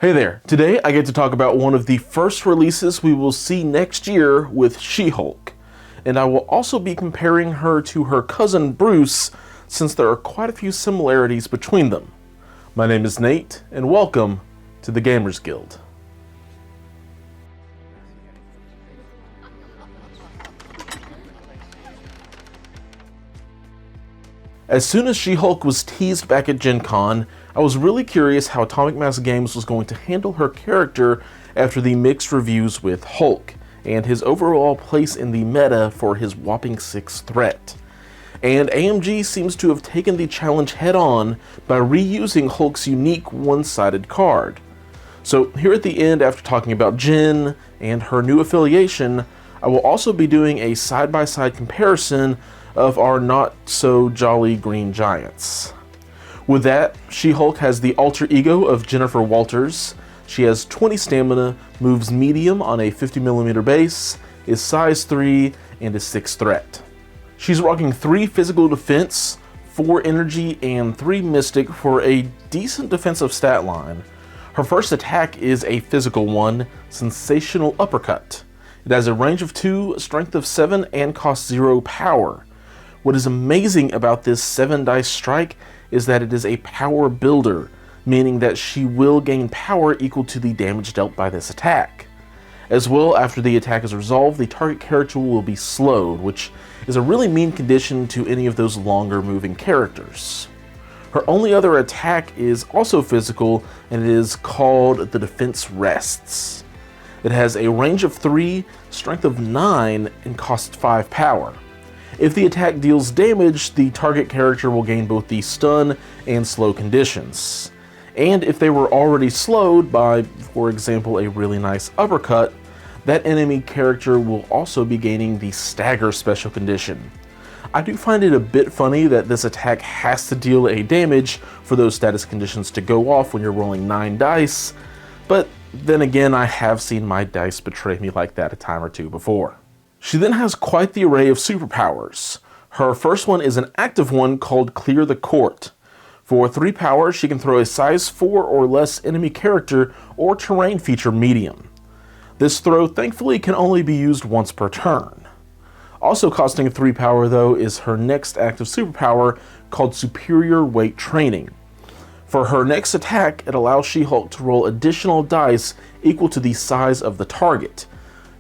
Hey there, today I get to talk about one of the first releases we will see next year with She-Hulk. And I will also be comparing her to her cousin Bruce, since there are quite a few similarities between them. My name is Nate, and welcome to the Gamers Guild. As soon as She-Hulk was teased back at Gen Con, I was really curious how Atomic Mass Games was going to handle her character after the mixed reviews with Hulk, and his overall place in the meta for his whopping 6th threat. And AMG seems to have taken the challenge head on by reusing Hulk's unique one-sided card. So here at the end, after talking about Jen and her new affiliation, I will also be doing a side-by-side comparison of our not-so-jolly green giants. With that, She-Hulk has the alter ego of Jennifer Walters. She has 20 stamina, moves medium on a 50mm base, is size 3, and is 6th threat. She's rocking 3 physical defense, 4 energy, and 3 mystic for a decent defensive stat line. Her first attack is a physical one, Sensational Uppercut. It has a range of 2, strength of 7, and costs 0 power. What is amazing about this 7-dice strike is that it is a power builder, meaning that she will gain power equal to the damage dealt by this attack. As well, after the attack is resolved, the target character will be slowed, which is a really mean condition to any of those longer moving characters. Her only other attack is also physical, and it is called the Defense Rests. It has a range of 3, strength of 9, and costs 5 power. If the attack deals damage, the target character will gain both the stun and slow conditions. And if they were already slowed by, for example, a really nice uppercut, that enemy character will also be gaining the stagger special condition. I do find it a bit funny that this attack has to deal a damage for those status conditions to go off when you're rolling 9 dice, but then again, I have seen my dice betray me like that a time or two before. She then has quite the array of superpowers. Her first one is an active one called Clear the Court. For 3 power, she can throw a size 4 or less enemy character or terrain feature medium. This throw thankfully can only be used once per turn. Also costing 3 power though is her next active superpower called Superior Weight Training. For her next attack, it allows She-Hulk to roll additional dice equal to the size of the target.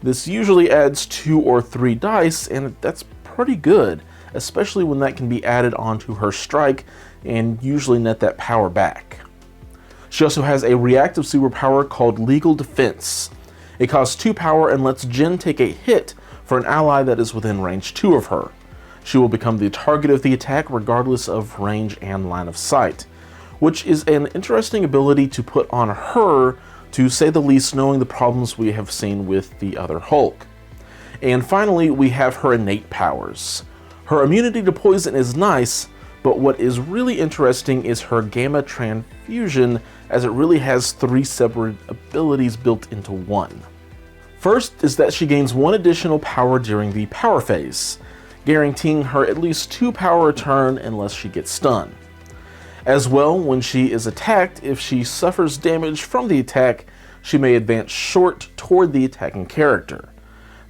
This usually adds 2 or 3 dice, and that's pretty good, especially when that can be added onto her strike and usually net that power back. She also has a reactive superpower called Legal Defense. It costs 2 power and lets Jen take a hit for an ally that is within range 2 of her. She will become the target of the attack regardless of range and line of sight, which is an interesting ability to put on her, to say the least, knowing the problems we have seen with the other Hulk. And finally, we have her innate powers. Her immunity to poison is nice, but what is really interesting is her gamma transfusion, as it really has 3 separate abilities built into one. First is that she gains 1 additional power during the power phase, guaranteeing her at least 2 power a turn unless she gets stunned. As well, when she is attacked, if she suffers damage from the attack, she may advance short toward the attacking character.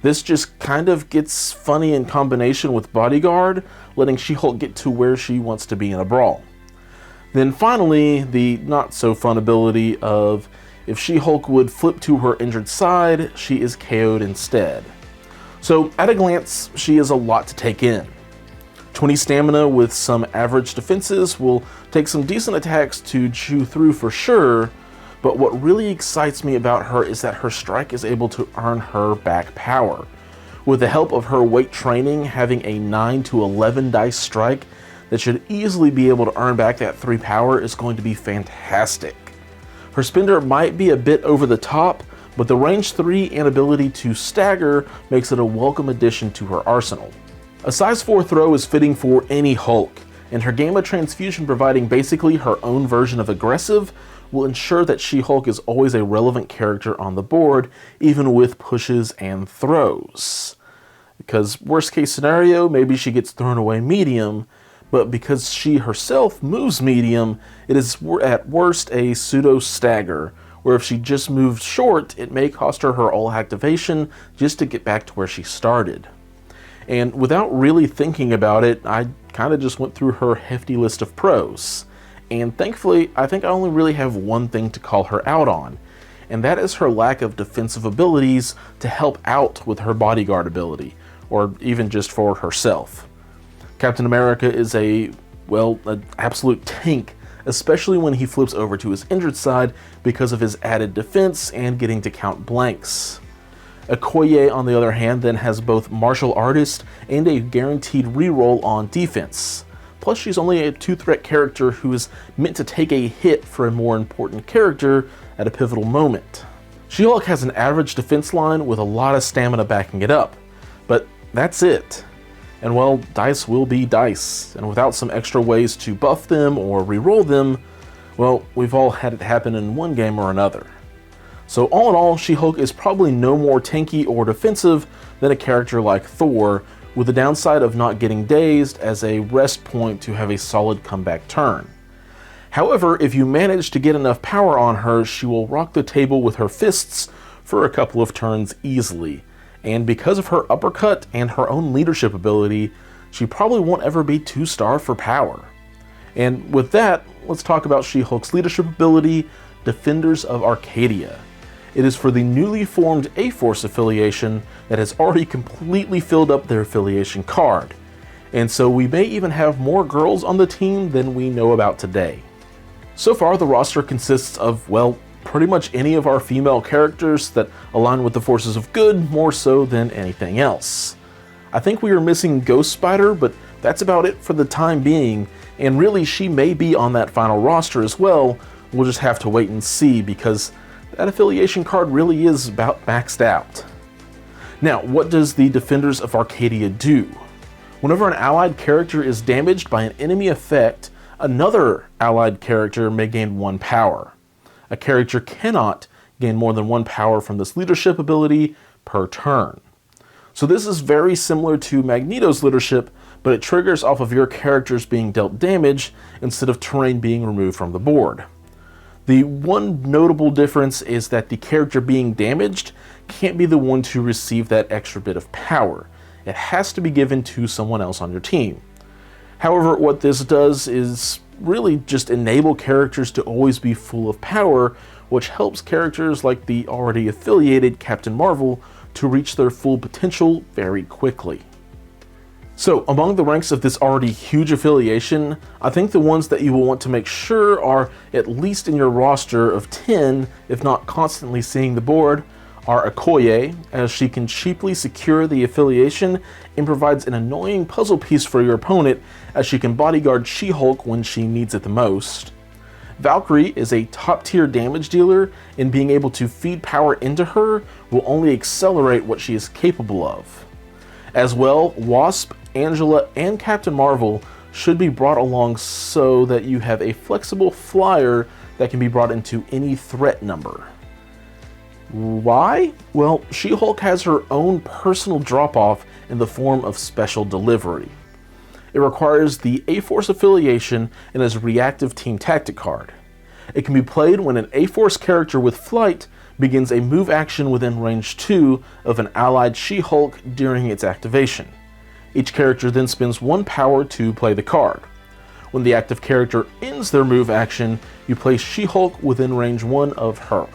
This just kind of gets funny in combination with Bodyguard, letting She-Hulk get to where she wants to be in a brawl. Then finally, the not-so-fun ability of if She-Hulk would flip to her injured side, she is KO'd instead. So at a glance, she is a lot to take in. 20 stamina with some average defenses will take some decent attacks to chew through for sure, but what really excites me about her is that her strike is able to earn her back power. With the help of her weight training, having a 9 to 11 dice strike that should easily be able to earn back that 3 power is going to be fantastic. Her spender might be a bit over the top, but the range 3 and ability to stagger makes it a welcome addition to her arsenal. A size 4 throw is fitting for any Hulk, and her gamma transfusion providing basically her own version of aggressive will ensure that She-Hulk is always a relevant character on the board, even with pushes and throws. Because worst case scenario, maybe she gets thrown away medium, but because she herself moves medium, it is at worst a pseudo stagger, where if she just moved short, it may cost her her all activation just to get back to where she started. And without really thinking about it, I kind of just went through her hefty list of pros. And thankfully, I think I only really have one thing to call her out on, and that is her lack of defensive abilities to help out with her bodyguard ability, or even just for herself. Captain America is an absolute tank, especially when he flips over to his injured side because of his added defense and getting to count blanks. Okoye, on the other hand, then has both martial artist and a guaranteed reroll on defense. Plus, she's only a 2-threat character who is meant to take a hit for a more important character at a pivotal moment. She-Hulk has an average defense line with a lot of stamina backing it up, but that's it. And well, dice will be dice, and without some extra ways to buff them or reroll them, well, we've all had it happen in one game or another. So all in all, She-Hulk is probably no more tanky or defensive than a character like Thor, with the downside of not getting dazed as a rest point to have a solid comeback turn. However, if you manage to get enough power on her, she will rock the table with her fists for a couple of turns easily. And because of her uppercut and her own leadership ability, she probably won't ever be 2-star for power. And with that, let's talk about She-Hulk's leadership ability, Defenders of Arcadia. It is for the newly formed A-Force affiliation that has already completely filled up their affiliation card. And so we may even have more girls on the team than we know about today. So far, the roster consists of, pretty much any of our female characters that align with the forces of good more so than anything else. I think we are missing Ghost Spider, but that's about it for the time being, and really she may be on that final roster as well. We'll just have to wait and see, because that affiliation card really is about maxed out. Now, what does the Defenders of Arcadia do? Whenever an allied character is damaged by an enemy effect, another allied character may gain 1 power. A character cannot gain more than 1 power from this leadership ability per turn. So this is very similar to Magneto's leadership, but it triggers off of your characters being dealt damage instead of terrain being removed from the board. The one notable difference is that the character being damaged can't be the one to receive that extra bit of power. It has to be given to someone else on your team. However, what this does is really just enable characters to always be full of power, which helps characters like the already affiliated Captain Marvel to reach their full potential very quickly. So, among the ranks of this already huge affiliation, I think the ones that you will want to make sure are at least in your roster of 10, if not constantly seeing the board, are Okoye, as she can cheaply secure the affiliation and provides an annoying puzzle piece for your opponent, as she can bodyguard She-Hulk when she needs it the most. Valkyrie is a top-tier damage dealer, and being able to feed power into her will only accelerate what she is capable of. As well, Wasp, Angela, and Captain Marvel should be brought along so that you have a flexible flyer that can be brought into any threat number. Why? Well, She-Hulk has her own personal drop-off in the form of special delivery. It requires the A-Force affiliation and is a reactive team tactic card. It can be played when an A-Force character with flight begins a move action within range 2 of an allied She-Hulk during its activation. Each character then spends 1 power to play the card. When the active character ends their move action, you place She-Hulk within range 1 of her.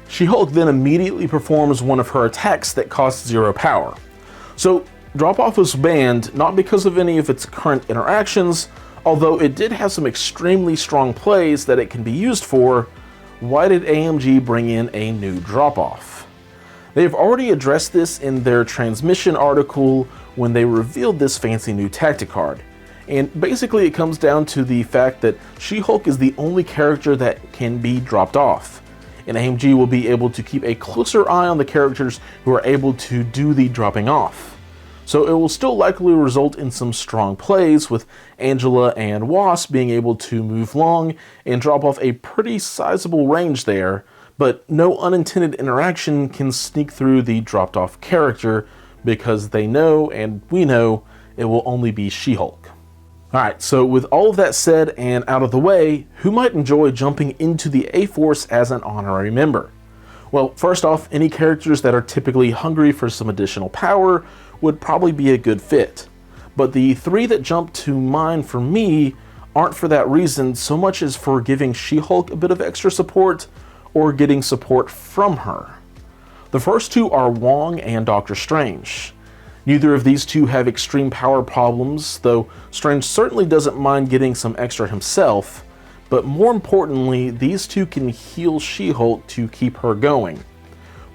She-Hulk then immediately performs one of her attacks that costs 0 power. So, drop-off was banned not because of any of its current interactions, although it did have some extremely strong plays that it can be used for. Why did AMG bring in a new drop-off? They've already addressed this in their transmission article when they revealed this fancy new tactic card. And basically it comes down to the fact that She-Hulk is the only character that can be dropped off. And AMG will be able to keep a closer eye on the characters who are able to do the dropping off. So it will still likely result in some strong plays, with Angela and Wasp being able to move long and drop off a pretty sizable range there, but no unintended interaction can sneak through the dropped off character because they know, and we know, it will only be She-Hulk. Alright, so with all of that said and out of the way, who might enjoy jumping into the A-Force as an honorary member? Well, first off, any characters that are typically hungry for some additional power would probably be a good fit. But the three that jump to mind for me aren't for that reason so much as for giving She-Hulk a bit of extra support or getting support from her. The first two are Wong and Doctor Strange. Neither of these two have extreme power problems, though Strange certainly doesn't mind getting some extra himself, but more importantly, these two can heal She-Hulk to keep her going.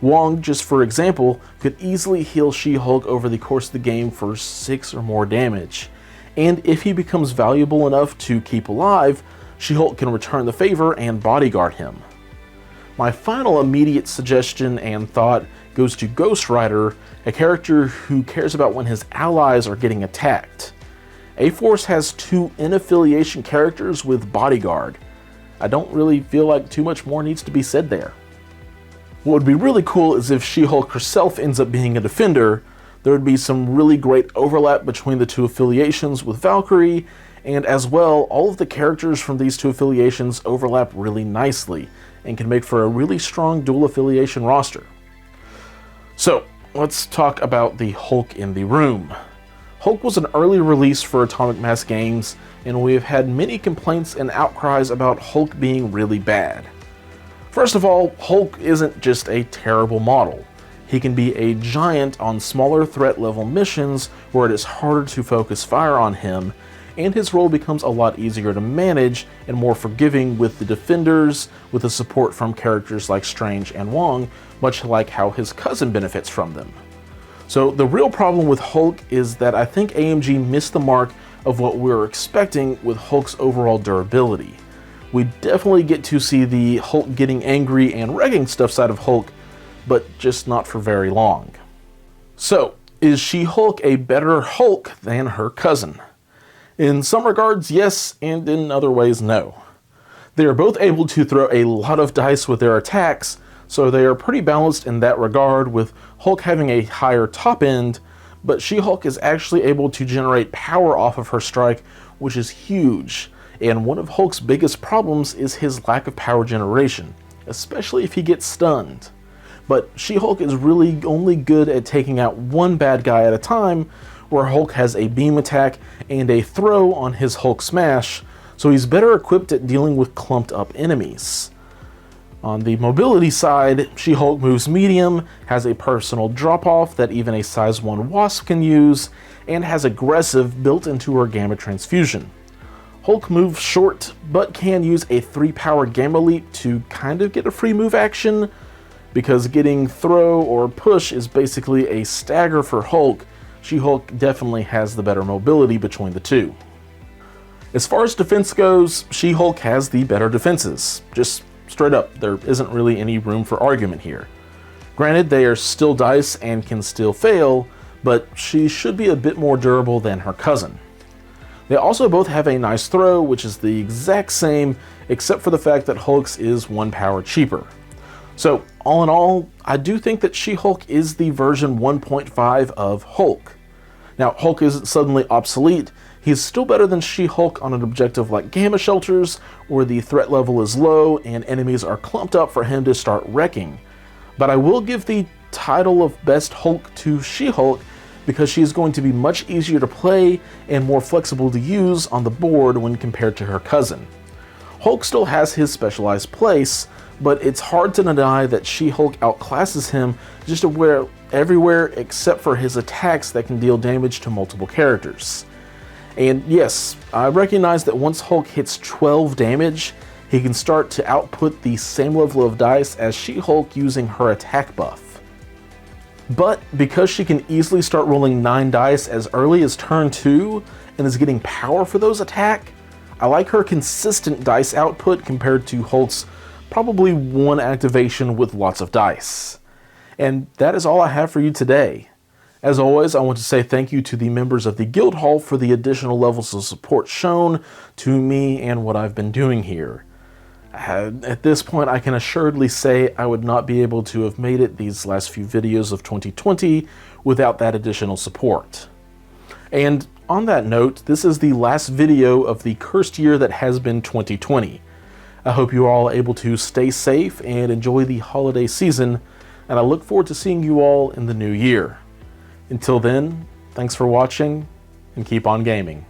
Wong, just for example, could easily heal She-Hulk over the course of the game for 6 or more damage, and if he becomes valuable enough to keep alive, She-Hulk can return the favor and bodyguard him. My final immediate suggestion and thought goes to Ghost Rider, a character who cares about when his allies are getting attacked. A-Force has 2 in-affiliation characters with bodyguard. I don't really feel like too much more needs to be said there. What would be really cool is if She-Hulk herself ends up being a defender. There would be some really great overlap between the 2 affiliations with Valkyrie, and as well, all of the characters from these 2 affiliations overlap really nicely and can make for a really strong dual affiliation roster. So, let's talk about the Hulk in the room. Hulk was an early release for Atomic Mass Games, and we have had many complaints and outcries about Hulk being really bad. First of all, Hulk isn't just a terrible model. He can be a giant on smaller threat level missions where it is harder to focus fire on him, and his role becomes a lot easier to manage and more forgiving with the defenders, with the support from characters like Strange and Wong, much like how his cousin benefits from them. So the real problem with Hulk is that I think AMG missed the mark of what we were expecting with Hulk's overall durability. We definitely get to see the Hulk getting angry and wrecking stuff side of Hulk, but just not for very long. So, is She-Hulk a better Hulk than her cousin? In some regards, yes, and in other ways, no. They are both able to throw a lot of dice with their attacks, so they are pretty balanced in that regard, with Hulk having a higher top end, but She-Hulk is actually able to generate power off of her strike, which is huge, and one of Hulk's biggest problems is his lack of power generation, especially if he gets stunned. But She-Hulk is really only good at taking out one bad guy at a time, where Hulk has a beam attack and a throw on his Hulk smash, so he's better equipped at dealing with clumped up enemies. On the mobility side, She-Hulk moves medium, has a personal drop-off that even a size 1 Wasp can use, and has aggressive built into her gamma transfusion. Hulk moves short, but can use a 3-power gamma leap to kind of get a free move action, because getting throw or push is basically a stagger for Hulk. She-Hulk definitely has the better mobility between the two. As far as defense goes, She-Hulk has the better defenses. Just straight up, there isn't really any room for argument here. Granted, they are still dice and can still fail, but she should be a bit more durable than her cousin. They also both have a nice throw, which is the exact same, except for the fact that Hulk's is 1 power cheaper. So, all in all, I do think that She-Hulk is the version 1.5 of Hulk. Now, Hulk isn't suddenly obsolete. He's still better than She-Hulk on an objective like Gamma Shelters, where the threat level is low and enemies are clumped up for him to start wrecking. But I will give the title of Best Hulk to She-Hulk because she is going to be much easier to play and more flexible to use on the board when compared to her cousin. Hulk still has his specialized place, but it's hard to deny that She-Hulk outclasses him just everywhere except for his attacks that can deal damage to multiple characters. And yes, I recognize that once Hulk hits 12 damage, he can start to output the same level of dice as She-Hulk using her attack buff. But because she can easily start rolling 9 dice as early as turn 2 and is getting power for those attacks, I like her consistent dice output compared to Hulk's probably 1 activation with lots of dice. And that is all I have for you today. As always, I want to say thank you to the members of the Guild Hall for the additional levels of support shown to me and what I've been doing here. At this point, I can assuredly say I would not be able to have made it these last few videos of 2020 without that additional support. And on that note, this is the last video of the cursed year that has been 2020. I hope you are all able to stay safe and enjoy the holiday season, and I look forward to seeing you all in the new year. Until then, thanks for watching, and keep on gaming.